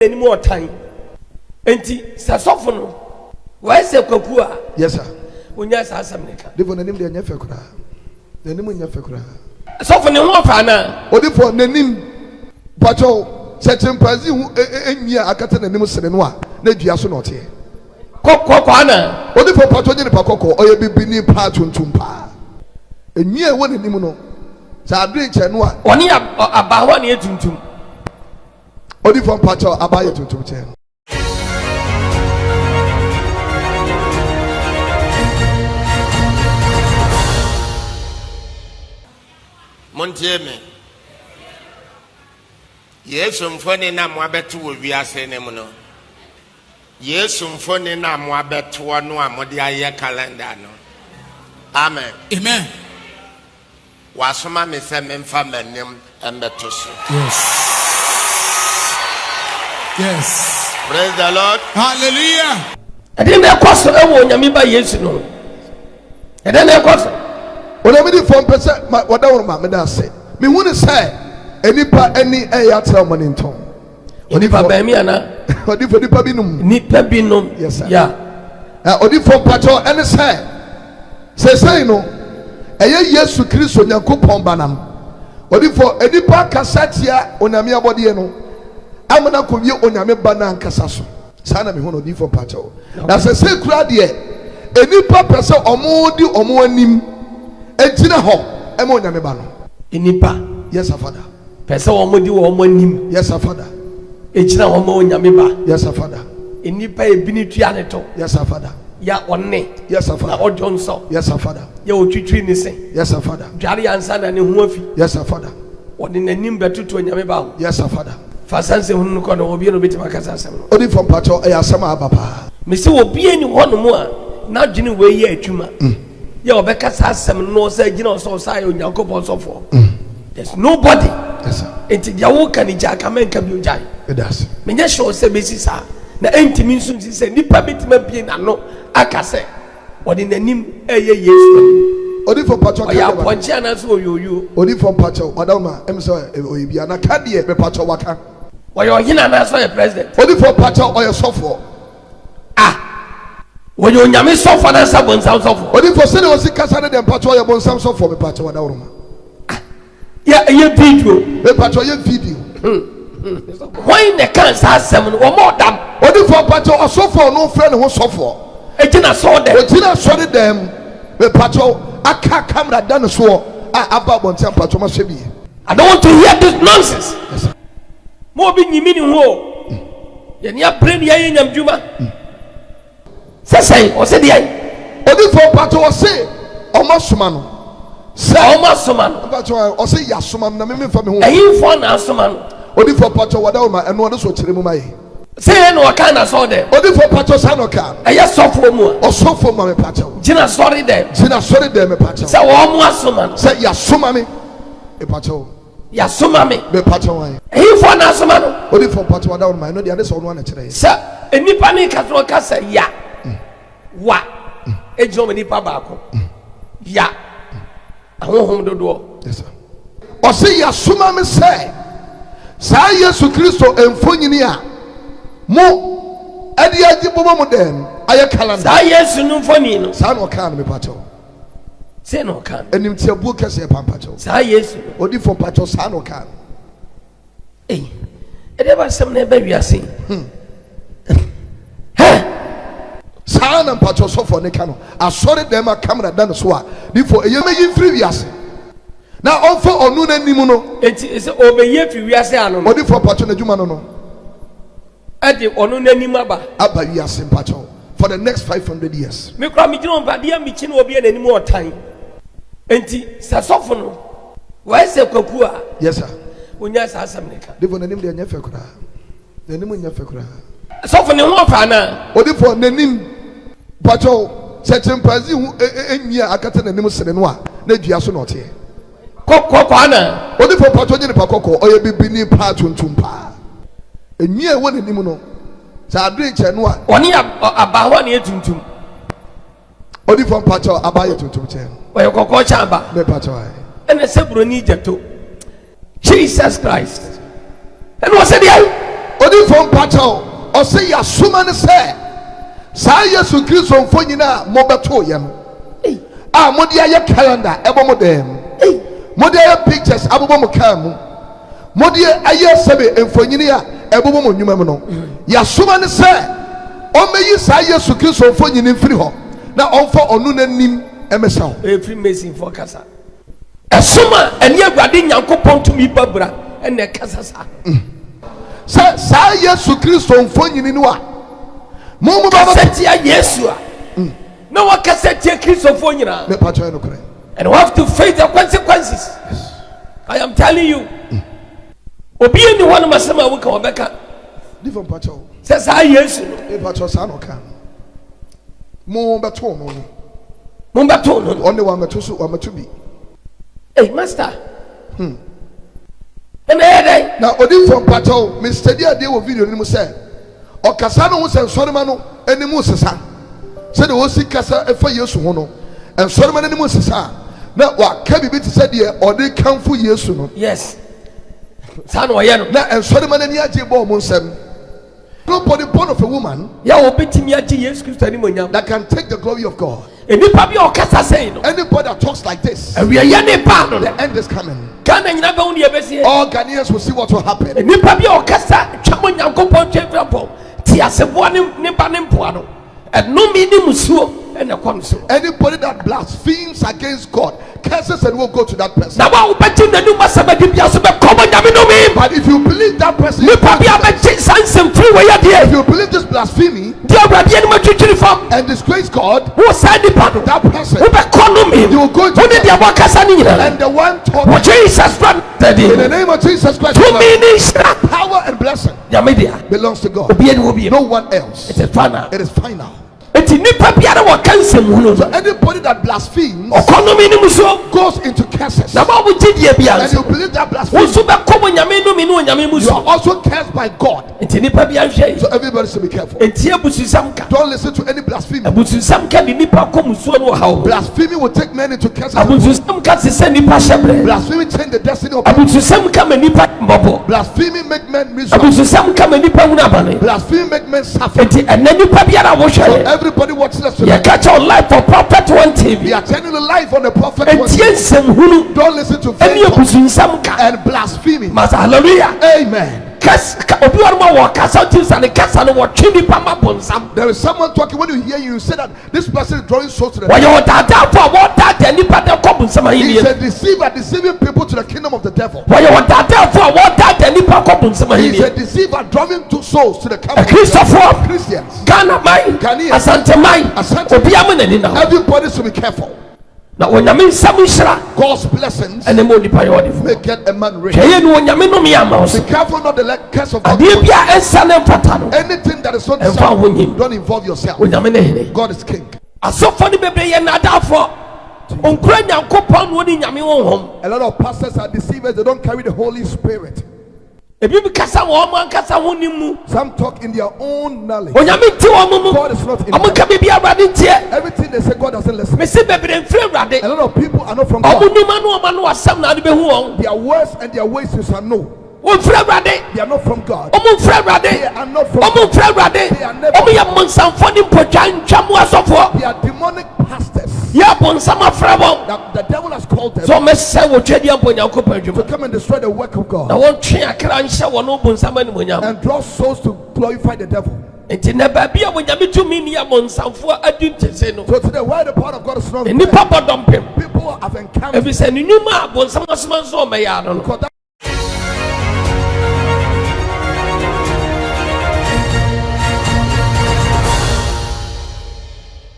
any more time. Enti sasofo no why say kwaku a yes sir onya sa asamnika defo nanim de anya fekura nanim nya fekura sofo ne ho fa na odifo nanim pacho se chimpanzee hu enwia akata nanim sere no a na dua so no te kokko na odifo pacho nyine pa kokko oye bibini pa tuntum pa enwia wo nanim no sa adre che no a oni abaho na etuntum odifo pacho abaye tuntum che Montieme Yesu mfoni na mwabetu wo wiase ne mu no Yesu mfoni na mwabetu no amode aye calendar no Amen Amen Wasoma me se memfa manim embeto so Yes Praise the Lord Hallelujah ade me kwaso ewo nyame ba Yesu no ade me kwaso ona me di fom pese wada won ma me da se me hu ne sai enipa eni ya tra mo ne nton onipa ba mi ana odifo nipa binum yes sir yeah odifo pacho eni sai sei no eye Yesu Kristo Nyankopon banam odifo enipa kasatia onyame abode no amana ko wie onyame bana nkasa so sana me hu no odifo pacho na sei kura de enipa pese omudi omo anim ejina ho ema onyame ba no enipa yes sir father pese omudi wo omo anim yes sir father ejina ho ma onyame ba yes sir father enipa ebini tua ne to yes sir father ya onne yes sir father na ojonso yes sir father ya otwitwi ni sen yes sir father dware ansa na ne ho afi yes sir father woni nanim betutu onyame ba ho yes sir father fasanse hunu ko no obi no betima kasa asem no odi from pacho e asem abapa me se obi ani hono mu a na dwene we ye atwuma ya obekasa asem no se gina so sai onyankopon sofo there's nobody yes sir enti dia wo kan ja kamenka bi ojai it does me nya sure se besi sa na entimi nso si se nipa betima bie na no akase odi nanim eye Yesu odi from pacho ka ya ponche ana so oyoyo odi from pacho odawma em so oyibia na ka de be pacho waka oyo hina na so president odi from pacho oyo sofo oyo nyame sofo na sabon sofo odi for se ne osi kasa ne de pacho oyo bon sam sofo be pacho odawma ya video be pacho ye video when the cancer asem no more dam odi for pacho osofo no friend ho sofo ejina so dem ojina so dem be pacho aka camera dan so aba bon tem pacho ma hwe bi I don't want to hear this nonsense yes mo bi nyimi ni ho ye ne brain ye nyam djuma sesai o se dia odi for pacho o se o ma soma no se o ma soma no pacho o se ya soma na me fa me ho eyin fo na soma no odi for pacho wada o ma eno no so kire mu mai say no ka na so dem odi for pacho sa no ka eya sofo mu o sofo ma me pacho gina sorry dem me pacho say wo mu asoma no say ya soma me e pacho ya soma me pacho wai eyin fo na soma no odi for pacho wada o ma no dia de so no na kire say enipa ni ka so ka say ya wa ejino me nipa ba ko ya ahohom dodo yes sir o say ya soma me say sa Yesu Kristo emfonyini a mo adi ajibomo mo den aye calendar sa Yesu no mfoni no sa no kan me pacho say no kan enim tiabu kese pampacho sa Yesu odi for pacho sa no kan eh ede ba sem na ba wiase sa na pacho so for ne kano asori dem a camera dan so a before eye meyi free wiase na onfo onu na nimu no enti se obeye fi wiase ano odi for pacho na djuma no ade onu na nimu aba wiase pacho for the next 500 years me kra me gino mpa dia mi chine obi na nimu otan enti sa sofo no wa se kwaku a yes sir onya sa asam ne ka devo na nim de anya fekura na nimu nya fekura sofo ne ho fa na odi for na nim pacho se chimpanzee hu enwia akata na nim sere no a na dua so na ote kokko na odi for pacho nyine pa kokko oye bibini pa tuntum pa enwia wo na nim no sa adre che no a oni abaho na etuntum odi for pacho abaye tuntum che oye kokko cha aba me pacho ai ene se broni jeto Jesus Christ ene wo se dia odi from pacho o say ya suma ne say sa Yesu Kristo mfo nyina mo beto ye no a mo dia ye calendar ebo mo dem mo dia pictures abobo mo kam mo dia aye sebe mfonyini a ebo mo nyuma mo no ya suma ne say o meyi sa Yesu Kristo mfonyini mfiri ho na onfo onu nanim emesa every messing for kasa esuma eni Agradaa Nyankopɔn tumi babra ene kasa sa sa Yesu Kristo mfonyini no a mo baba setia Yesu a no one can set your Kristo for you now. And we have to face the consequences. Yes. I am telling you. Obi any one of my summer will come back. Different pacho. Says I yes. Pacho sano can. Mombaton. Only one matusu or matubi. Hey, master. And now, Odi from pacho, Mr. Dia deal video in Musa. Or Casano was and Solomano and the Musa. Said the Osi Casa for years one, and Solomon and Musa. Now, what can be said here, or they come for years soon? Yes. San Wayano, and Solomon and Yajibo Monsem. Nobody born of a woman, that can take the glory of God. Anybody that talks like this, the end is coming. All Ghanaians will see what will happen. Anybody that blasphemes against God, curses and will go to that person. But if you believe that person, if you believe this blasphemy and disgrace God, that person, you will go to and the one taught in the name of Jesus Christ, power and blessing belongs to God. No one else. It is final. So anybody that blasphemes goes into curses, and you believe that blasphemy, you are also cursed by God. So everybody should be careful. Don't listen to any blasphemy. Blasphemy will take men into curses. Blasphemy change the destiny of people. Blasphemy make men miserable. Blasphemy make men suffer. So everybody watching us today, catch our life for Prophet One TV. We are telling the life on the Prophet One TV. Don't listen to and blasphemy. Hallelujah. Amen. There is someone talking. When you hear you say that this person is drawing souls to the devil. He is a deceiver, deceiving people to the kingdom of the devil. He is a deceiver, drawing two souls to the kingdom of Christians. Everybody should be careful. Now, when God's blessings make get a man rich. Be careful not to let curse of God. Anything that is not designed, don't involve yourself. God is king. A lot of pastors are deceivers. They don't carry the Holy Spirit. Some talk in their own knowledge. God is not in them. Everything they say, God doesn't listen. A lot of people are not from God. Their words and their ways you shall know. They are not from God. They are not from God. They are never. They are demonic pastors. The devil has called them to come and destroy the work of God and draw souls to glorify the devil. So today, why the power of God is not there, people have encountered because